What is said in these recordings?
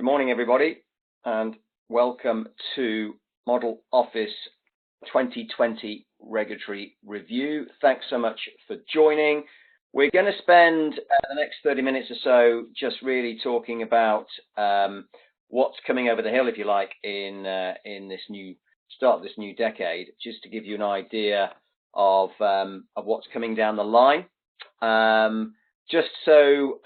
Good morning, everybody, and welcome to Model Office 2020 Regulatory Review. Thanks so much for joining. We're going to spend the next 30 minutes or so just really talking about what's coming over the hill, if you like, in this new start of this new decade, just to give you an idea of what's coming down the line. Just so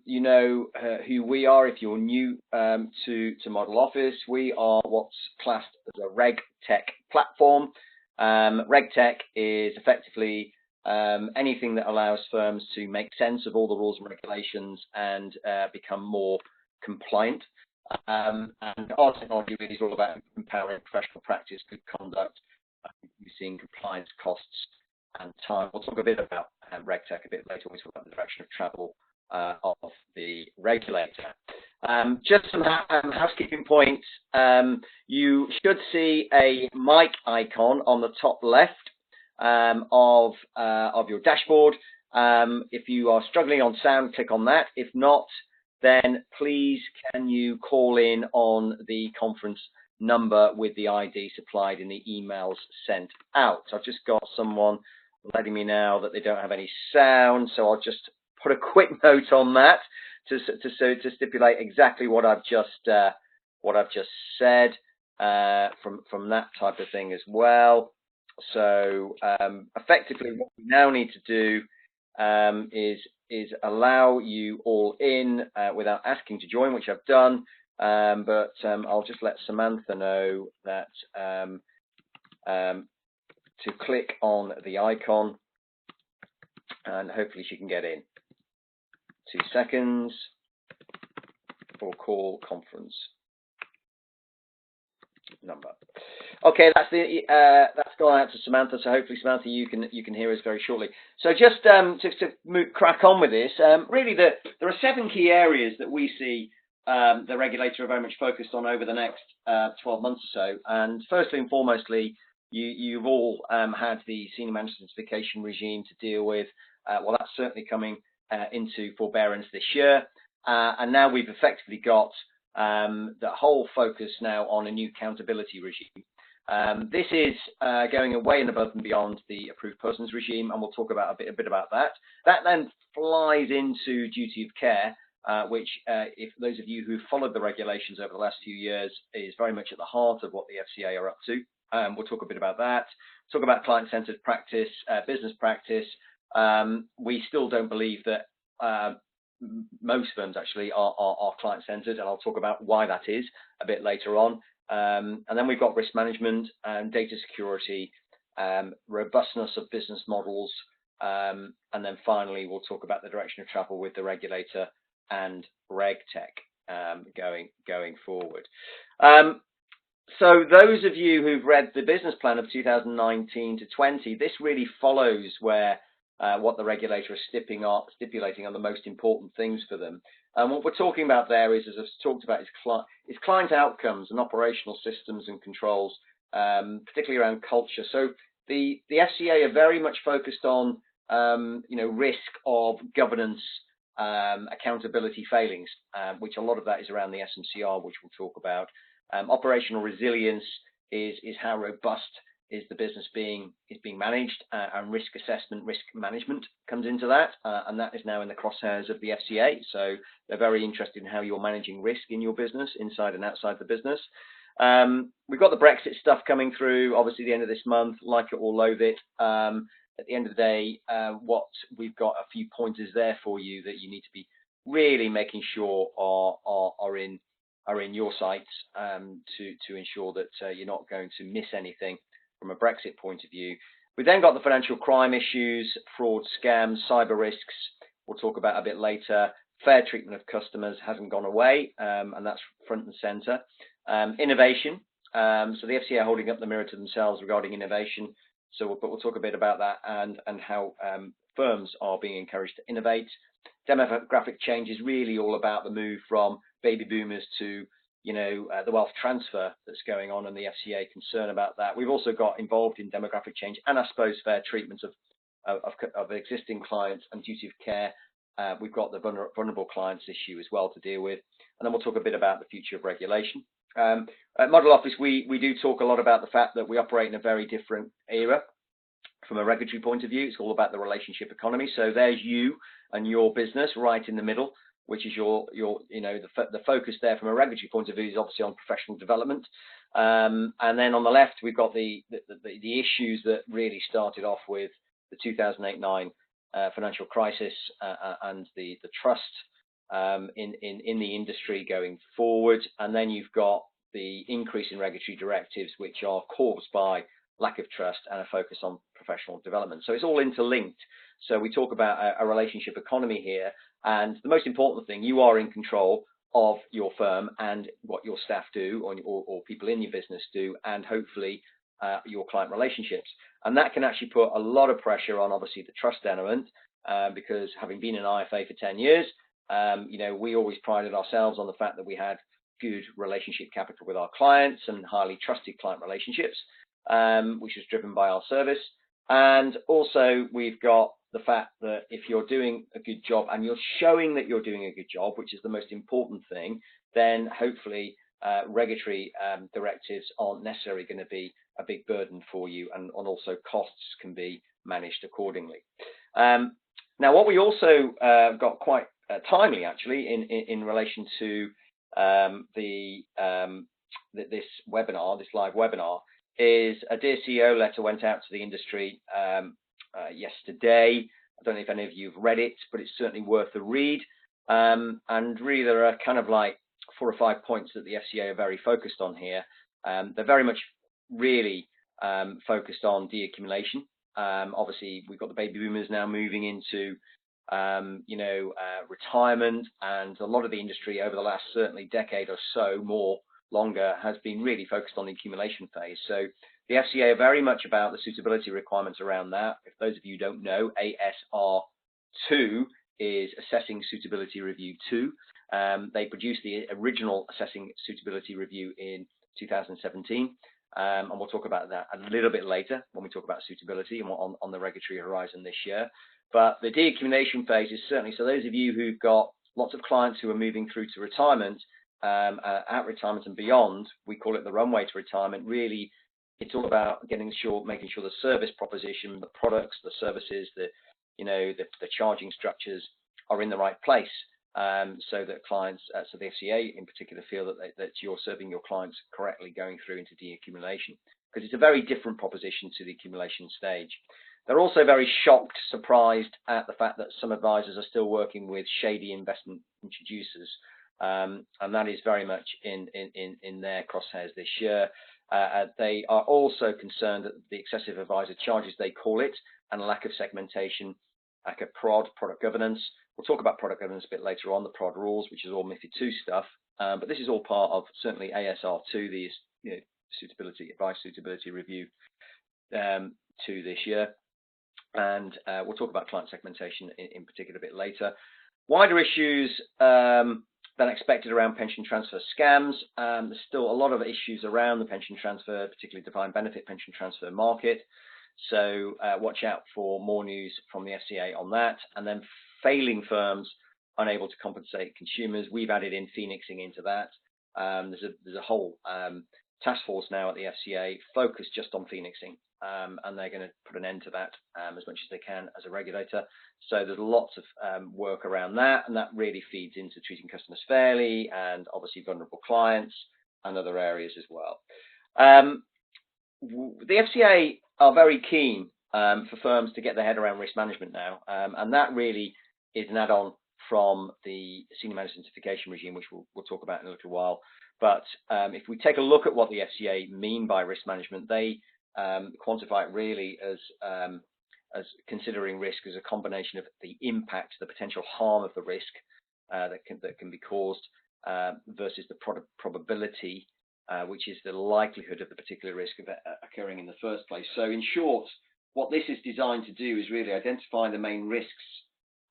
you know who we are, if you're new to Model Office, we are what's classed as a Reg Tech platform. Reg Tech is effectively anything that allows firms to make sense of all the rules and regulations and become more compliant. And our technology really is all about empowering professional practice, good conduct, reducing compliance costs and time. We'll talk a bit about Reg Tech a bit later when we talk about the direction of travel of the regulator. Just some housekeeping points. You should see a mic icon on the top left of your dashboard. If you are struggling on sound, click on that. If not, then please can you call in on the conference number with the ID supplied in the emails sent out. So I've just got someone letting me know that they don't have any sound, so I'll just put a quick note on that to stipulate exactly what I've just said from that type of thing as well. So effectively, what we now need to do is allow you all in without asking to join, which I've done. But I'll just let Samantha know that to click on the icon, and hopefully she can get in. 2 seconds for call conference number. Okay, that's gone out to Samantha. So hopefully, Samantha, you can hear us very shortly. So just to crack on with this, really there are 7 key areas that we see the regulator are very much focused on over the next 12 months or so. And firstly and foremostly, you've all had the senior management certification regime to deal with. Well, that's certainly coming into forbearance this year. And now we've effectively got the whole focus now on a new accountability regime. This is going away and above and beyond the approved persons regime, and we'll talk about a bit about that. That then flies into duty of care, which, if those of you who followed the regulations over the last few years, is very much at the heart of what the FCA are up to. We'll talk a bit about that. Talk about client-centered practice, business practice. We still don't believe that most firms actually are client-centered, and I'll talk about why that is a bit later on. And then we've got risk management, data security, robustness of business models, and then finally we'll talk about the direction of travel with the regulator and Reg Tech going forward. So those of you who've read the business plan of 2019 to 20, this really follows where what the regulator is stipulating are the most important things for them. And what we're talking about there is, as I've talked about, is client outcomes and operational systems and controls, particularly around culture. So the FCA are very much focused on risk of governance, accountability failings, which a lot of that is around the SMCR, which we'll talk about. Operational resilience is how robust is the business being managed, and risk assessment, risk management comes into that, and that is now in the crosshairs of the FCA. So they're very interested in how you're managing risk in your business, inside and outside the business. We've got the Brexit stuff coming through, obviously the end of this month, like it or loathe it. At the end of the day, what we've got a few pointers there for you that you need to be really making sure are in your sights to ensure that you're not going to miss anything from a Brexit point of view. We've then got the financial crime issues, fraud, scams, cyber risks. We'll talk about a bit later. Fair treatment of customers hasn't gone away, and that's front and center. Innovation. So the FCA are holding up the mirror to themselves regarding innovation. So we'll talk a bit about that and how firms are being encouraged to innovate. Demographic change is really all about the move from baby boomers to the wealth transfer that's going on, and the FCA concern about that. We've also got involved in demographic change and I suppose fair treatment of existing clients and duty of care we've got the vulnerable clients issue as well to deal with, and then we'll talk a bit about the future of regulation. At Model Office, we do talk a lot about the fact that we operate in a very different era from a regulatory point of view. It's all about the relationship economy. So there's you and your business right in the middle, which is your the focus there from a regulatory point of view is obviously on professional development. And then on the left, we've got the issues that really started off with the 2008-9 financial crisis and the trust in the industry going forward. And then you've got the increase in regulatory directives, which are caused by lack of trust and a focus on professional development. So it's all interlinked. So we talk about a relationship economy here. And the most important thing, you are in control of your firm and what your staff do or people in your business do, and hopefully your client relationships. And that can actually put a lot of pressure on, obviously, the trust element, because having been an IFA for 10 years, we always prided ourselves on the fact that we had good relationship capital with our clients and highly trusted client relationships, which is driven by our service. And also we've got the fact that if you're doing a good job and you're showing that you're doing a good job, which is the most important thing, then hopefully regulatory directives aren't necessarily going to be a big burden for you, and also costs can be managed accordingly. Now, what we also got quite timely, actually, in relation to this webinar, this live webinar, is a Dear CEO letter went out to the industry yesterday. I don't know if any of you have read it, but it's certainly worth a read. And really, there are kind of like 4 or 5 points that the FCA are very focused on here. They're very much really focused on deaccumulation. Obviously, we've got the baby boomers now moving into retirement, and a lot of the industry over the last certainly decade or so, longer, has been really focused on the accumulation phase. So the FCA are very much about the suitability requirements around that. If those of you who don't know, ASR2 is Assessing Suitability Review 2. They produced the original Assessing Suitability Review in 2017. And we'll talk about that a little bit later when we talk about suitability and on the regulatory horizon this year. But the deaccumulation phase is certainly, so those of you who've got lots of clients who are moving through to retirement, at retirement and beyond, we call it the runway to retirement. Really, it's all about making sure the service proposition, the products, the services, the charging structures are in the right place, so that clients, so the FCA in particular, feel that you're serving your clients correctly going through into deaccumulation, because it's a very different proposition to the accumulation stage. They're also very shocked, surprised at the fact that some advisors are still working with shady investment introducers, and that is very much in their crosshairs this year. They are also concerned that the excessive advisor charges, they call it, and lack of segmentation, lack of product governance. We'll talk about product governance a bit later on, the prod rules, which is all MiFID II stuff. But this is all part of certainly ASR2, the advice suitability review 2 this year. And we'll talk about client segmentation in particular a bit later. Wider issues than expected around pension transfer scams. There's still a lot of issues around the pension transfer, particularly defined benefit pension transfer market. So watch out for more news from the FCA on that. And then failing firms unable to compensate consumers. We've added in phoenixing into that. There's a whole task force now at the FCA focused just on phoenixing, and they're going to put an end to that as much as they can as a regulator. So there's lots of work around that, and that really feeds into treating customers fairly and obviously vulnerable clients and other areas as well. The FCA are very keen for firms to get their head around risk management now, and that really is an add-on from the senior manager certification regime, which we'll talk about in a little while. But if we take a look at what the FCA mean by risk management, they quantify it really as considering risk as a combination of the impact, the potential harm of the risk that can be caused versus the probability, which is the likelihood of the particular risk of occurring in the first place. So in short, what this is designed to do is really identify the main risks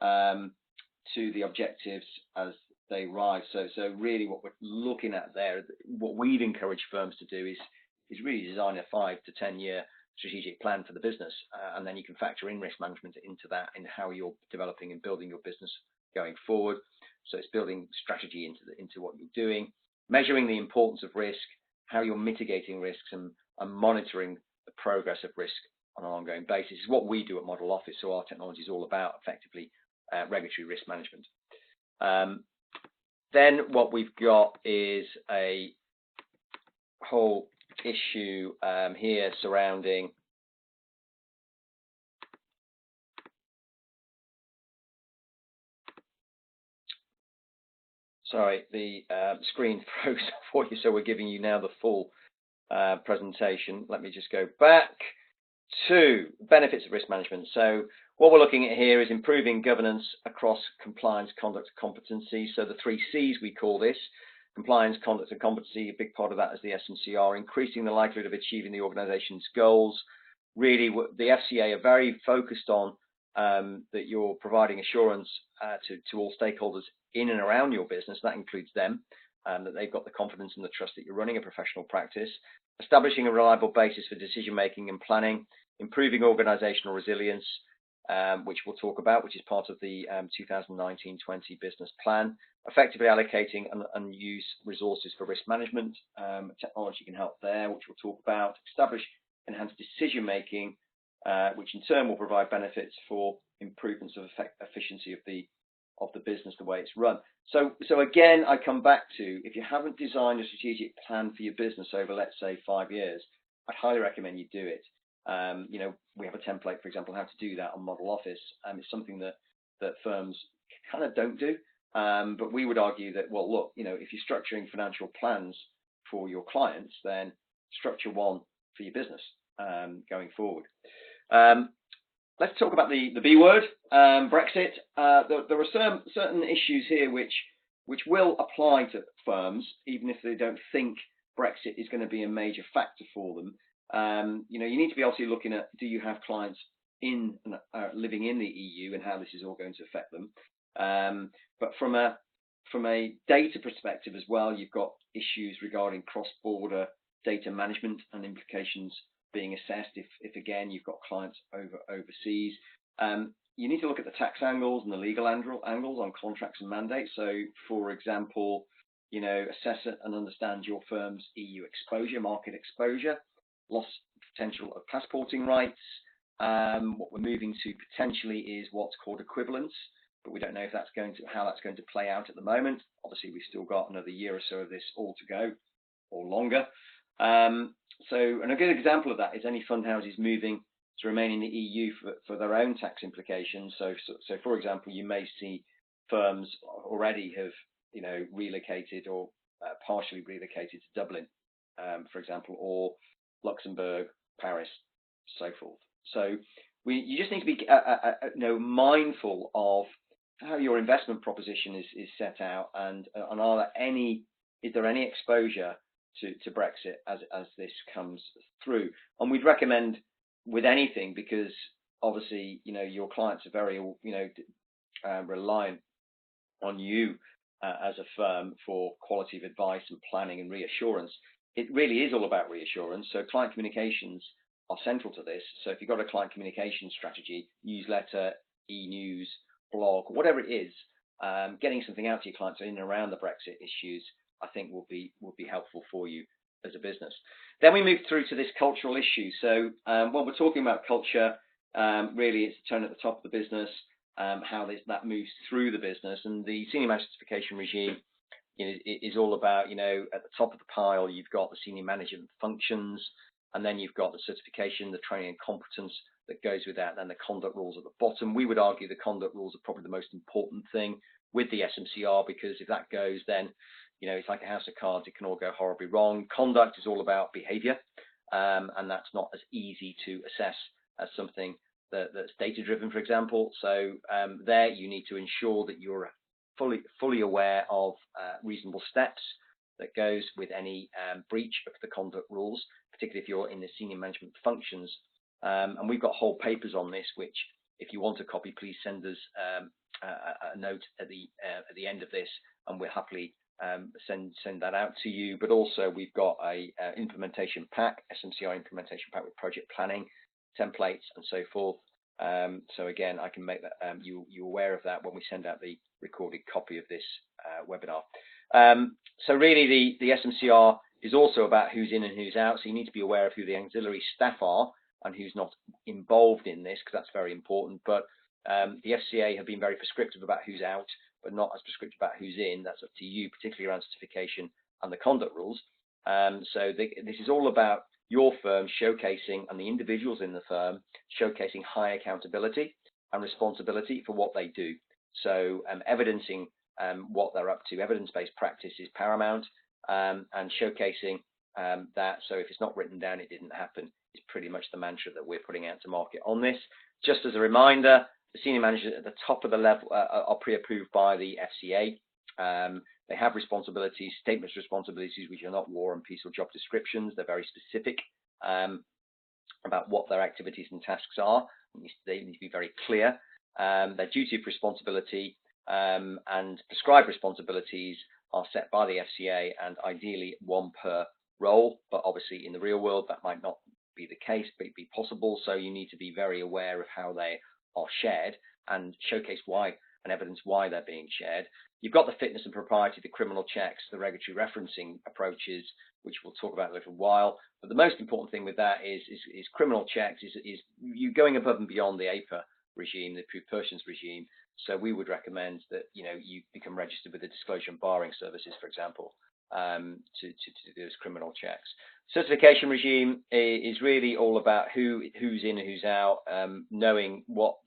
to the objectives as they rise. So really what we're looking at there, what we'd encourage firms to do is really design a 5 to 10 year strategic plan for the business, and then you can factor in risk management into that, in how you're developing and building your business going forward. So it's building strategy into what you're doing, measuring the importance of risk, how you're mitigating risks, and monitoring the progress of risk on an ongoing basis. Is what we do at Model Office. So our technology is all about effectively regulatory risk management. Then what we've got is a whole issue here surrounding sorry, the screen froze for you, so we're giving you now the full presentation. Let me just go back to benefits of risk management. So what we're looking at here is improving governance across compliance, conduct, competency. So the 3 C's we call this: compliance, conduct, and competency. A big part of that is the SMCR, increasing the likelihood of achieving the organization's goals. Really, the FCA are very focused on that you're providing assurance to all stakeholders in and around your business. That includes them, that they've got the confidence and the trust that you're running a professional practice, establishing a reliable basis for decision making and planning, improving organizational resilience, which we'll talk about, which is part of the 2019-20 business plan, effectively allocating unused resources for risk management. Technology can help there, which we'll talk about. Establish enhanced decision making, which in turn will provide benefits for improvements of efficiency of the business, the way it's run. So again, I come back to, if you haven't designed a strategic plan for your business over, let's say, 5 years, I'd highly recommend you do it. We have a template, for example, how to do that on Model Office. It's something that firms kind of don't do. But we would argue that, well, look, if you're structuring financial plans for your clients, then structure one for your business going forward. Let's talk about the B word, Brexit. There are certain issues here which will apply to firms, even if they don't think Brexit is going to be a major factor for them. You need to be obviously looking at, do you have clients living in the EU and how this is all going to affect them. But from a data perspective as well, you've got issues regarding cross-border data management and implications being assessed if again you've got clients overseas. You need to look at the tax angles and the legal angles on contracts and mandates. So, for example, assess and understand your firm's EU exposure, market exposure, loss potential of passporting rights. What we're moving to potentially is what's called equivalence, but we don't know if how that's going to play out at the moment. Obviously, we've still got another year or so of this all to go, or longer. And a good example of that is any fund houses moving to remain in the EU for their own tax implications. So for example, you may see firms already have relocated or partially relocated to Dublin, for example, or Luxembourg, Paris, so forth. So you just need to be mindful of how your investment proposition is set out, and is there any exposure to Brexit as this comes through. And we'd recommend with anything, because obviously your clients are very reliant on you as a firm for quality of advice and planning and reassurance. It really is all about reassurance. So client communications are central to this. So if you've got a client communication strategy, newsletter, e-news, blog, whatever it is, getting something out to your clients in and around the Brexit issues, I think will be helpful for you as a business. Then we move through to this cultural issue. So when we're talking about culture, really it's the tone at the top of the business, how that moves through the business, and the senior manager certification regime is all about, at the top of the pile you've got the senior management functions, and then you've got the certification, the training and competence that goes with that, and then the conduct rules at the bottom. We would argue the conduct rules are probably the most important thing with the SMCR, because if that goes, then it's like a house of cards. It can all go horribly wrong. Conduct is all about behavior, and that's not as easy to assess as something that's data driven, for example. So there you need to ensure that you're fully aware of reasonable steps that goes with any breach of the conduct rules, particularly if you're in the senior management functions. And we've got whole papers on this, which if you want a copy, please send us a note at the end of this, and we'll happily send that out to you. But also we've got a implementation pack, SMCR implementation pack with project planning, templates and so forth, So again, I can make that you aware of that when we send out the recorded copy of this webinar. So really, the SMCR is also about who's in and who's out. So you need to be aware of who the auxiliary staff are and who's not involved in this, because that's very important. But the FCA have been very prescriptive about who's out, but not as prescriptive about who's in. That's up to you, particularly around certification and the conduct rules. So this is all about your firm showcasing, and the individuals in the firm showcasing high accountability and responsibility for what they do. So evidencing what they're up to, evidence-based practice is paramount, and showcasing that. So if it's not written down, it didn't happen, is pretty much the mantra that we're putting out to market on this. Just as a reminder, the senior managers at the top of the level are pre-approved by the FCA. They have responsibilities, statements of responsibilities, which are not war and peace or job descriptions. They're very specific about what their activities and tasks are. They need to be very clear. Their duty of responsibility and prescribed responsibilities are set by the FCA, and ideally one per role. But obviously in the real world, that might not be the case, but it'd be possible. So you need to be very aware of how they are shared and showcase why and evidence why they're being shared. You've got the fitness and propriety, the criminal checks, the regulatory referencing approaches, which we'll talk about in a little while. But the most important thing with that is criminal checks, is you going above and beyond the APA regime, the approved persons regime. So we would recommend that you become registered with the disclosure and barring services, for example, to do those criminal checks. Certification regime is really all about who's in and who's out, knowing what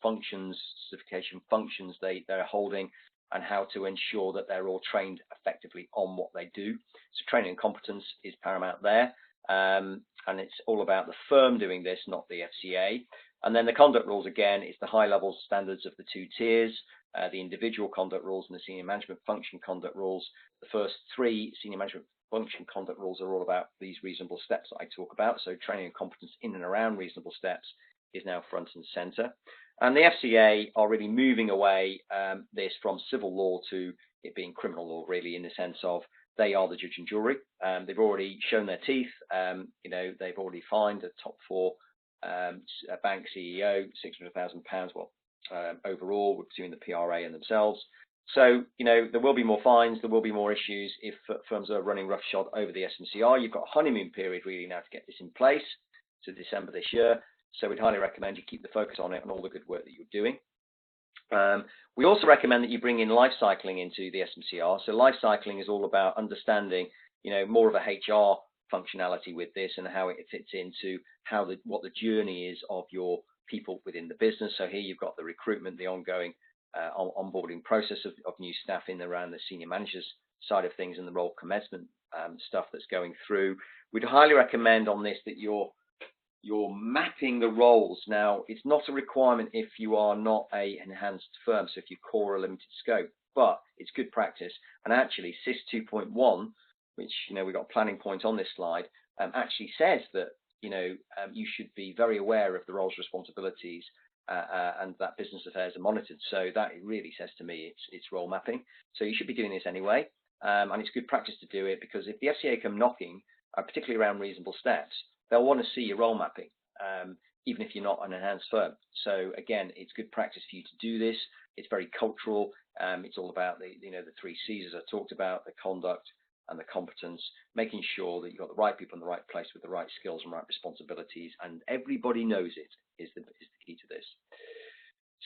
functions, certification functions they're holding, and how to ensure that they're all trained effectively on what they do. So training and competence is paramount there, and it's all about the firm doing this, not the FCA. And then the conduct rules, again, is the high-level standards of the two tiers, the individual conduct rules and the senior management function conduct rules. The first three senior management function conduct rules are all about these reasonable steps that I talk about. So training and competence in and around reasonable steps is now front and center. And the FCA are really moving away this from civil law to it being criminal law, really, in the sense of they are the judge and jury. They've already shown their teeth. They've already fined a top four bank CEO £600,000, overall between the PRA and themselves. So, there will be more fines, there will be more issues if firms are running roughshod over the SMCR. You've got a honeymoon period really now to get this in place to December this year. So we'd highly recommend you keep the focus on it and all the good work that you're doing. We also recommend that you bring in life cycling into the SMCR. So life cycling is all about understanding, more of a HR functionality with this and how it fits into what the journey is of your people within the business. So here you've got the recruitment, the ongoing onboarding process of new staff in around the senior managers side of things and the role commencement stuff that's going through. We'd highly recommend on this that you're mapping the roles. Now, it's not a requirement if you are not an enhanced firm, so if you core a limited scope, but it's good practice. And actually, SIS 2.1, which, we've got a planning point on this slide, actually says that, you should be very aware of the roles, responsibilities, and that business affairs are monitored. So that really says to me it's role mapping. So you should be doing this anyway. And it's good practice to do it, because if the FCA come knocking, particularly around reasonable steps, they'll want to see your role mapping, even if you're not an enhanced firm. So again, it's good practice for you to do this. It's very cultural. It's all about the three C's as I talked about: the conduct and the competence, making sure that you've got the right people in the right place with the right skills and right responsibilities, and everybody knows it is the key to this.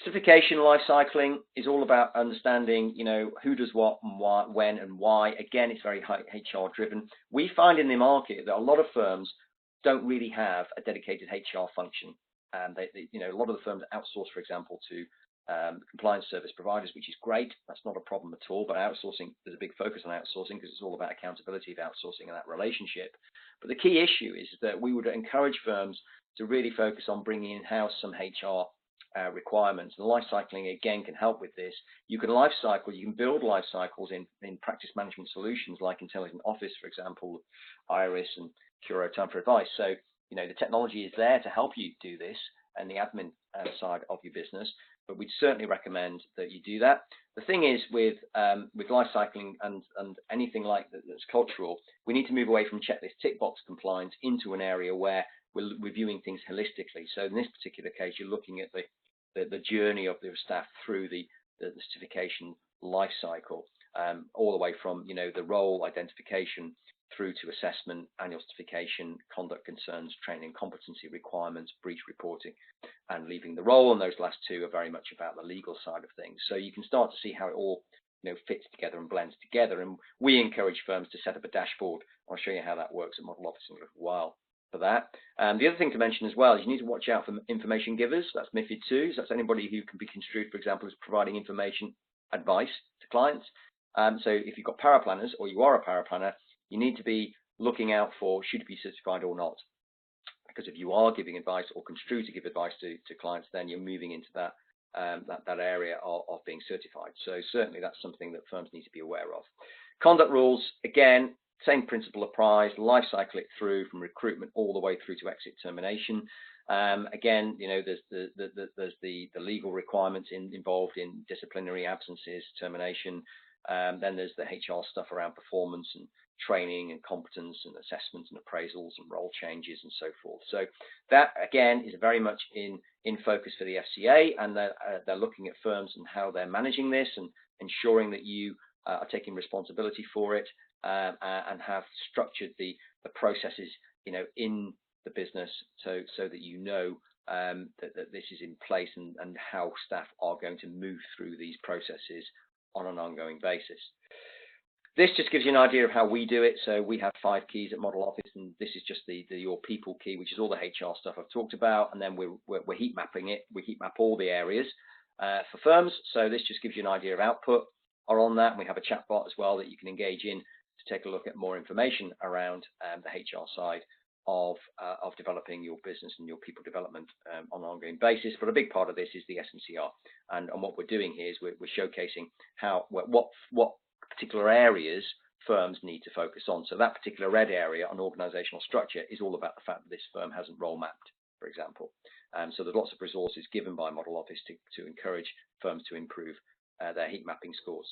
Certification life cycling is all about understanding, who does what and why, when and why. Again, it's very HR driven. We find in the market that a lot of firms don't really have a dedicated HR function. A lot of the firms outsource, for example, to compliance service providers, which is great. That's not a problem at all. But outsourcing, there's a big focus on outsourcing because it's all about accountability of outsourcing and that relationship. But the key issue is that we would encourage firms to really focus on bringing in-house some HR requirements. And life cycling, again, can help with this. You can life cycle, you can build life cycles in practice management solutions like Intelligent Office, for example, Iris and Curo Time for Advice. So, the technology is there to help you do this and the admin side of your business, but we'd certainly recommend that you do that. The thing is with life cycling and anything like that that's cultural, we need to move away from checklist tick box compliance into an area where we're reviewing things holistically. So in this particular case, you're looking at the journey of the staff through the certification life cycle, all the way from, you know, the role identification through to assessment, annual certification, conduct concerns, training, competency requirements, breach reporting, and leaving the role. And those last two are very much about the legal side of things. So you can start to see how it all, you know, fits together and blends together. And we encourage firms to set up a dashboard. I'll show you how that works at Model Office in a little while for that. The other thing to mention as well is you need to watch out for information givers. That's MiFID II. So that's anybody who can be construed, for example, as providing information advice to clients. So if you've got power planners or you are a power planner, you need to be looking out for should it be certified or not. Because if you are giving advice or construed to give advice to clients, then you're moving into that area of being certified. So certainly that's something that firms need to be aware of. Conduct rules, again, same principle applies. Life cycle it through from recruitment all the way through to exit termination. Again, you know, there's the legal requirements involved in disciplinary absences, termination. Then there's the HR stuff around performance and training and competence and assessments and appraisals and role changes and so forth. So that again is very much in focus for the FCA, and they're looking at firms and how they're managing this and ensuring that you are taking responsibility for it, and have structured the processes, you know, in the business so that you know that this is in place and how staff are going to move through these processes on an ongoing basis. This just gives you an idea of how we do it. So we have 5 keys at Model Office, and this is just the your people key, which is all the HR stuff I've talked about, and then we're heat mapping it. We heat map all the areas for firms. So this just gives you an idea of output are on that. And we have a chat bot as well that you can engage in to take a look at more information around the HR side of developing your business and your people development on an ongoing basis. But a big part of this is the SMCR, and what we're doing here is we're showcasing how what particular areas firms need to focus on. So that particular red area on organizational structure is all about the fact that this firm hasn't role mapped, for example. So there's lots of resources given by Model Office to encourage firms to improve their heat mapping scores.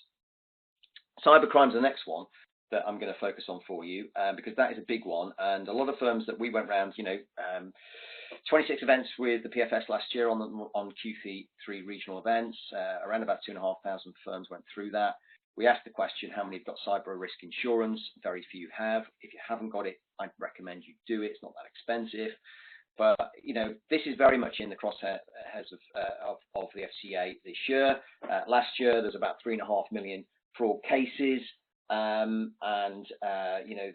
Cybercrime is the next one that I'm going to focus on for you, because that is a big one. And a lot of firms that we went around, 26 events with the PFS last year on Q3 regional events, around about 2,500 firms went through that. We asked the question, how many have got cyber risk insurance? Very few have. If you haven't got it, I'd recommend you do it. It's not that expensive. But, you know, this is very much in the crosshairs of the FCA this year. Last year, there's about 3.5 million fraud cases. There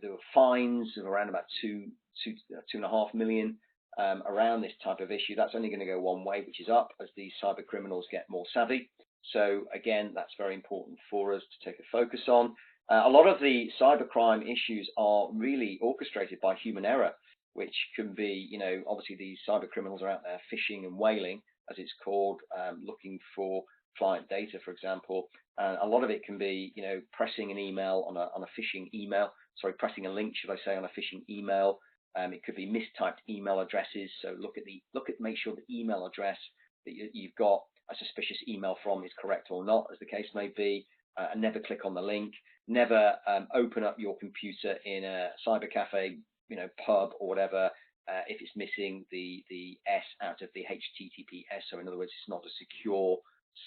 were fines of around about 2.5 million around this type of issue. That's only going to go one way, which is up as these cyber criminals get more savvy. So again, that's very important for us to take a focus on. A lot of the cybercrime issues are really orchestrated by human error, which can be, you know, obviously these cyber criminals are out there phishing and whaling, as it's called, looking for client data, for example. A lot of it can be, you know, pressing an email on a phishing email. Sorry, pressing a link, should I say, on a phishing email. It could be mistyped email addresses. So make sure the email address that you've got a suspicious email from is correct or not, as the case may be. And never click on the link. Never open up your computer in a cyber cafe, you know, pub or whatever, if it's missing the S out of the HTTPS. So in other words, it's not a secure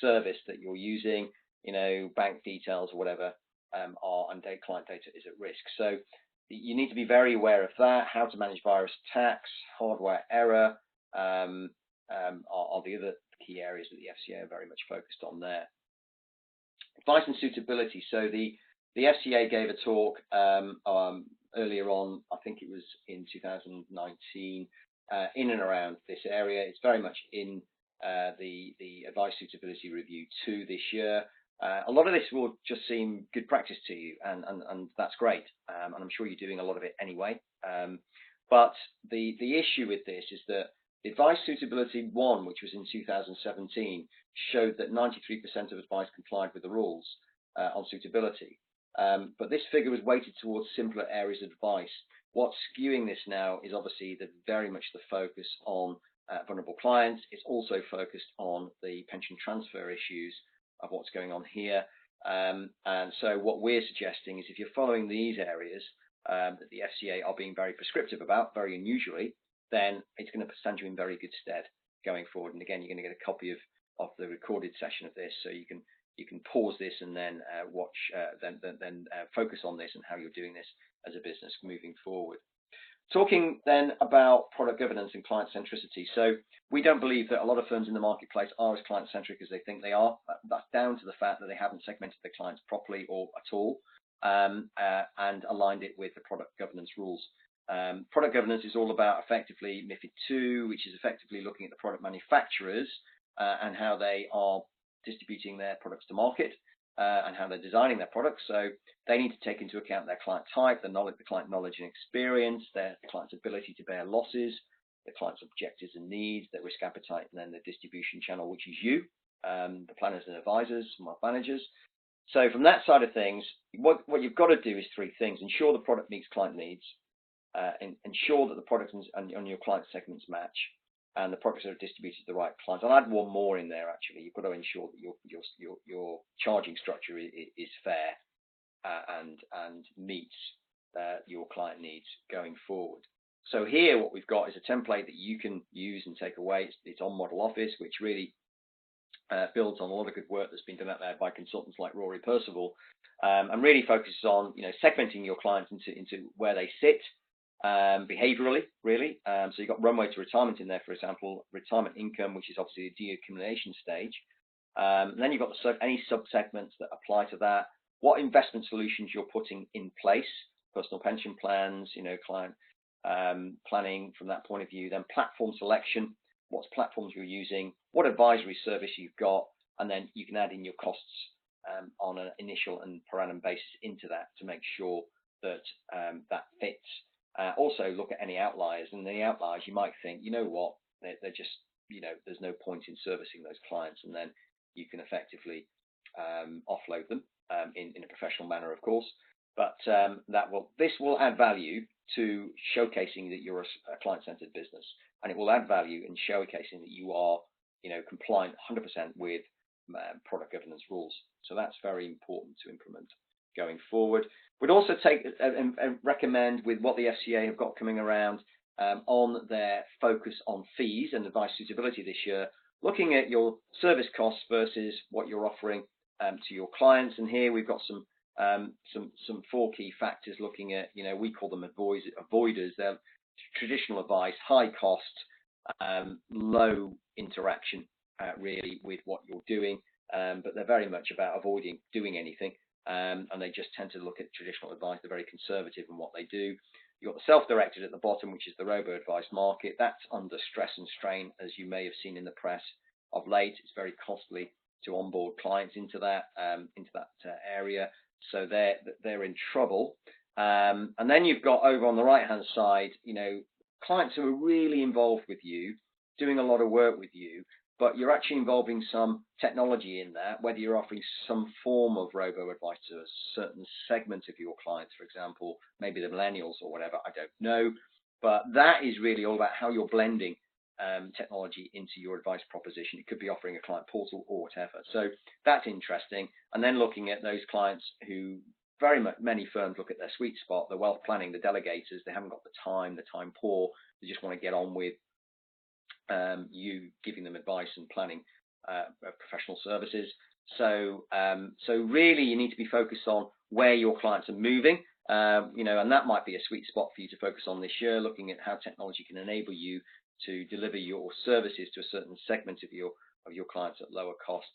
service that you're using. You know, bank details or whatever and client data is at risk. So you need to be very aware of that. How to manage virus attacks, hardware error are the other key areas that the FCA are very much focused on there. Advice and suitability. So the FCA gave a talk earlier on, I think it was in 2019, in and around this area. It's very much in the Advice Suitability Review 2 this year. A lot of this will just seem good practice to you, and that's great. And I'm sure you're doing a lot of it anyway. But the issue with this is that the Advice Suitability 1, which was in 2017, showed that 93% of advice complied with the rules on suitability. But this figure was weighted towards simpler areas of advice. What's skewing this now is obviously very much the focus on vulnerable clients. It's also focused on the pension transfer issues of what's going on here. And so what we're suggesting is if you're following these areas that the FCA are being very prescriptive about, very unusually, then it's going to stand you in very good stead going forward. And again, you're going to get a copy of the recorded session of this, so you can pause this and then watch, then focus on this and how you're doing this as a business moving forward. Talking then about product governance and client centricity. So we don't believe that a lot of firms in the marketplace are as client centric as they think they are. That's down to the fact that they haven't segmented their clients properly or at all, and aligned it with the product governance rules. Product governance is all about effectively MiFID II, which is effectively looking at the product manufacturers and how they are distributing their products to market, and how they're designing their products. So they need to take into account their client type, the client knowledge and experience, the client's ability to bear losses, the client's objectives and needs, their risk appetite, and then the distribution channel, which is you, the planners and advisors, wealth managers. So from that side of things, what you've got to do is three things: ensure the product meets client needs, ensure that the products and your client segments match, and the products are distributed to the right clients. I'll add one more in there. Actually, you've got to ensure that your charging structure is fair and meets your client needs going forward. So here, what we've got is a template that you can use and take away. It's on Model Office, which really builds on a lot of good work that's been done out there by consultants like Rory Percival, and really focuses on segmenting your clients into where they sit. Behaviorally, really. So you've got runway to retirement in there, for example, retirement income, which is obviously the deaccumulation stage. And then you've got any sub-segments that apply to that, what investment solutions you're putting in place, personal pension plans, client planning from that point of view, then platform selection, what platforms you're using, what advisory service you've got, and then you can add in your costs on an initial and per annum basis into that to make sure that that fits. Also look at any outliers, and the outliers you might think, what, they're just, there's no point in servicing those clients, and then you can effectively offload them in a professional manner, of course. But this will add value to showcasing that you're a client-centered business, and it will add value in showcasing that you are, compliant 100% with product governance rules. So that's very important to implement going forward. We'd also take and recommend, with what the FCA have got coming around on their focus on fees and advice suitability this year, looking at your service costs versus what you're offering to your clients. And here we've got some four key factors looking at, we call them avoiders. They're traditional advice, high cost, low interaction really with what you're doing, but they're very much about avoiding doing anything. And they just tend to look at traditional advice. They're very conservative in what they do. You've got the self-directed at the bottom, which is the robo-advice market. That's under stress and strain, as you may have seen in the press of late. It's very costly to onboard clients into that area, so they're in trouble. And then you've got over on the right-hand side, clients who are really involved with you, doing a lot of work with you, but you're actually involving some technology in that, whether you're offering some form of robo-advice to a certain segment of your clients, for example, maybe the millennials or whatever, I don't know. But that is really all about how you're blending technology into your advice proposition. It could be offering a client portal or whatever. So that's interesting. And then looking at those clients who many firms look at their sweet spot, the wealth planning, the delegators, they haven't got the time poor, they just want to get on with you giving them advice and planning professional services. So really you need to be focused on where your clients are moving, and that might be a sweet spot for you to focus on this year, looking at how technology can enable you to deliver your services to a certain segment of your clients at lower costs,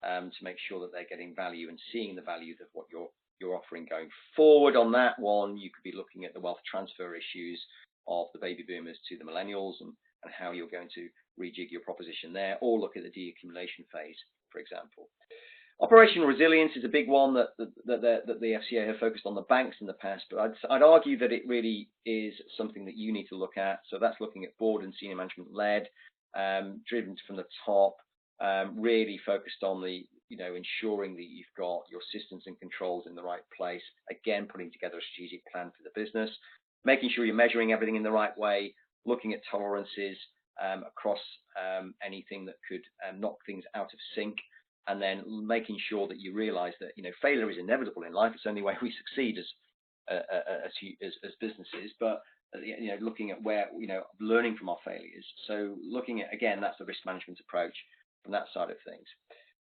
to make sure that they're getting value and seeing the value of what you're offering going forward. On that one, you could be looking at the wealth transfer issues of the baby boomers to the millennials, and how you're going to rejig your proposition there, or look at the deaccumulation phase, for example. Operational resilience is a big one that the FCA have focused on the banks in the past, but I'd argue that it really is something that you need to look at. So that's looking at board and senior management led, driven from the top, really focused on the ensuring that you've got your systems and controls in the right place. Again, putting together a strategic plan for the business, making sure you're measuring everything in the right way, looking at tolerances across anything that could knock things out of sync, and then making sure that you realize that failure is inevitable in life. It's the only way we succeed as businesses. But looking at where, learning from our failures. So looking at, again, that's the risk management approach from that side of things.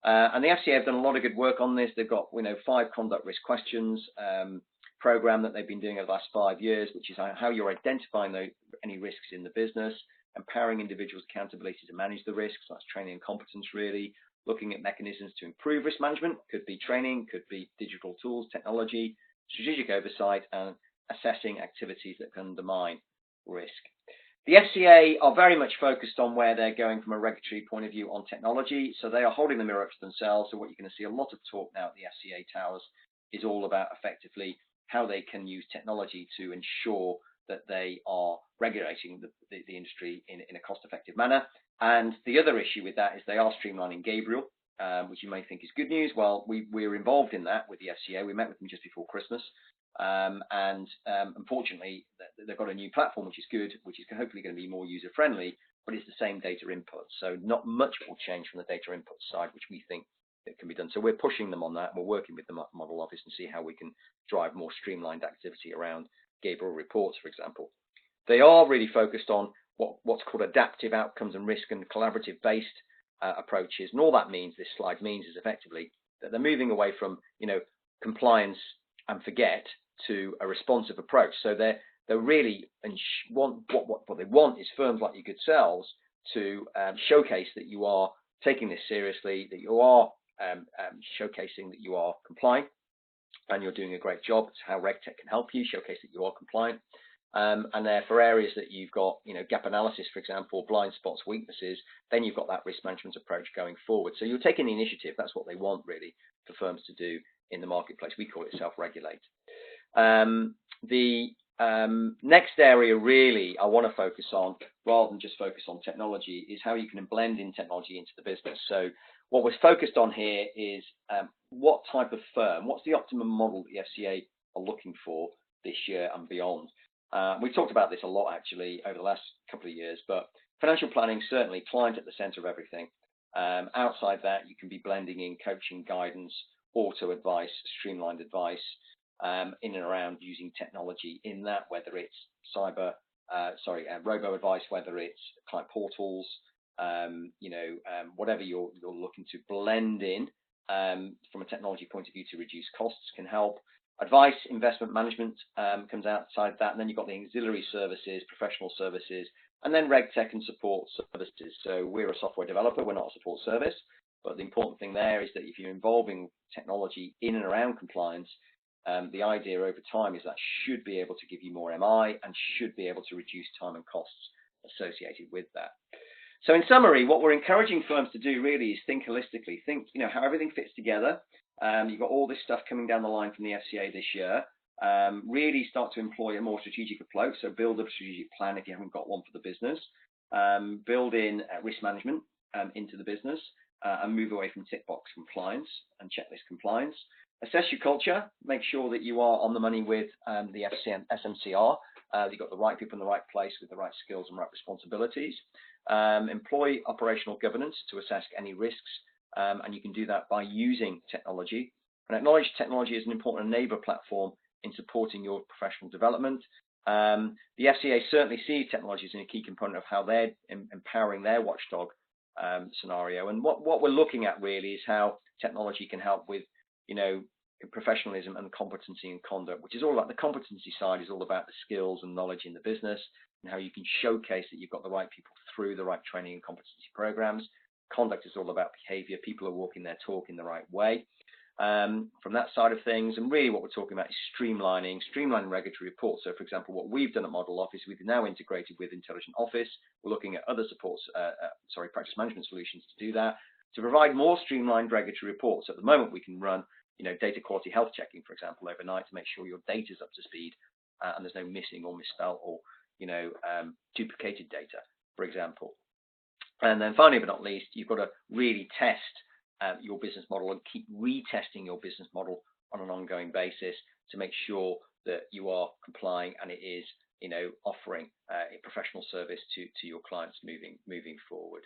And the FCA have done a lot of good work on this. They've got, 5 conduct risk questions program that they've been doing over the last 5 years, which is how you're identifying any risks in the business, empowering individuals' accountability to manage the risks. That's training and competence, really. Looking at mechanisms to improve risk management, could be training, could be digital tools, technology, strategic oversight, and assessing activities that can undermine risk. The FCA are very much focused on where they're going from a regulatory point of view on technology. So they are holding the mirror up to themselves. So what you're going to see a lot of talk now at the FCA towers is all about effectively how they can use technology to ensure that they are regulating the industry in a cost-effective manner. And the other issue with that is they are streamlining Gabriel, which you may think is good news. Well, we're involved in that with the FCA. We met with them just before Christmas. Unfortunately, they've got a new platform, which is good, which is hopefully going to be more user-friendly, but it's the same data input. So not much will change from the data input side, which we think that can be done. So we're pushing them on that. We're working with the model office and see how we can drive more streamlined activity around Gabriel reports, for example. They are really focused on what's called adaptive outcomes and risk and collaborative-based approaches. And all that means, this slide means, is effectively that they're moving away from, compliance and forget to a responsive approach. So they're really, and what they want is firms like your good selves to showcase that you are taking this seriously, that you are showcasing that you are compliant and you're doing a great job. It's how RegTech can help you showcase that you are compliant. And for areas that you've got, gap analysis, for example, blind spots, weaknesses, then you've got that risk management approach going forward. So you're taking the initiative. That's what they want, really, for firms to do in the marketplace. We call it self-regulate. The next area, really, I want to focus on, rather than just focus on technology, is how you can blend in technology into the business. So what we're focused on here is what type of firm, what's the optimum model that the FCA are looking for this year and beyond. We've talked about this a lot, actually, over the last couple of years, but financial planning, certainly client at the center of everything. Outside that, you can be blending in coaching, guidance, auto advice, streamlined advice, in and around using technology in that, whether it's robo advice, whether it's client portals, whatever you're looking to blend in from a technology point of view to reduce costs can help. Advice, investment management comes outside that, and then you've got the auxiliary services, professional services, and then RegTech and support services. So we're a software developer, we're not a support service, but the important thing there is that if you're involving technology in and around compliance, the idea over time is that should be able to give you more MI and should be able to reduce time and costs associated with that. So in summary, what we're encouraging firms to do really is think holistically, think how everything fits together. You've got all this stuff coming down the line from the FCA this year. Really start to employ a more strategic approach. So build a strategic plan if you haven't got one for the business. Build in risk management into the business and move away from tick box compliance and checklist compliance. Assess your culture. Make sure that you are on the money with the SMCR. You've got the right people in the right place with the right skills and right responsibilities. Employ operational governance to assess any risks. And you can do that by using technology. And acknowledge technology is an important enabler platform in supporting your professional development. The FCA certainly sees technology as a key component of how they're empowering their watchdog scenario. And what we're looking at really is how technology can help with, professionalism and competency and conduct, which is all about the competency side, is all about the skills and knowledge in the business and how you can showcase that you've got the right people through the right training and competency programs. Conduct is all about behavior. People are walking their talk in the right way. From that side of things, and really what we're talking about is streamlining regulatory reports. So, for example, what we've done at Model Office, we've now integrated with Intelligent Office. We're looking at other practice management solutions to do that, to provide more streamlined regulatory reports. At the moment, we can run, data quality health checking, for example, overnight to make sure your data is up to speed and there's no missing or misspelled or, duplicated data, for example. And then finally, but not least, you've got to really test your business model and keep retesting your business model on an ongoing basis to make sure that you are complying and it is, offering a professional service to your clients moving forward.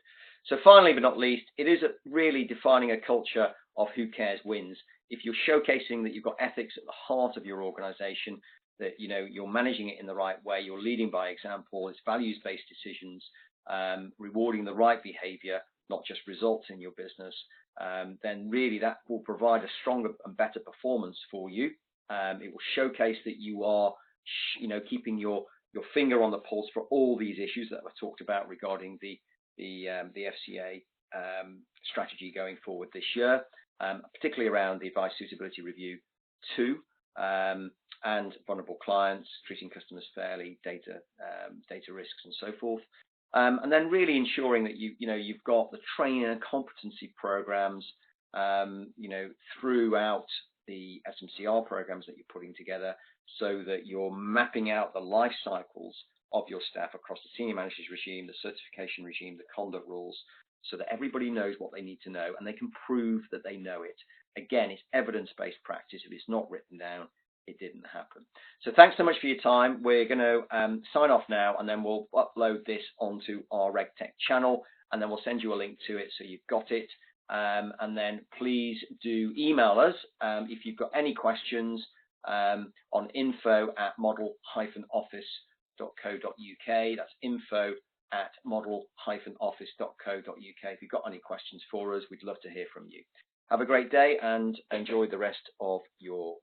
So finally, but not least, it is really defining a culture of who cares wins. If you're showcasing that you've got ethics at the heart of your organization, that you're managing it in the right way, you're leading by example, it's values-based decisions, rewarding the right behavior, not just results in your business, then really that will provide a stronger and better performance for you. It will showcase that you are, keeping your finger on the pulse for all these issues that were talked about regarding the FCA strategy going forward this year, particularly around the advice suitability review 2, and vulnerable clients, treating customers fairly, data risks, and so forth. And then really ensuring that you've got the training and competency programs, throughout the SMCR programs that you're putting together, so that you're mapping out the life cycles of your staff across the senior managers regime, the certification regime, the conduct rules, so that everybody knows what they need to know and they can prove that they know it. Again, it's evidence-based practice. If it's not written down, it didn't happen. So thanks so much for your time. We're going to sign off now, and then we'll upload this onto our RegTech channel, and then we'll send you a link to it so you've got it. And then please do email us if you've got any questions on info@model-office.co.uk. That's info@model-office.co.uk. If you've got any questions for us, we'd love to hear from you. Have a great day and enjoy the rest of your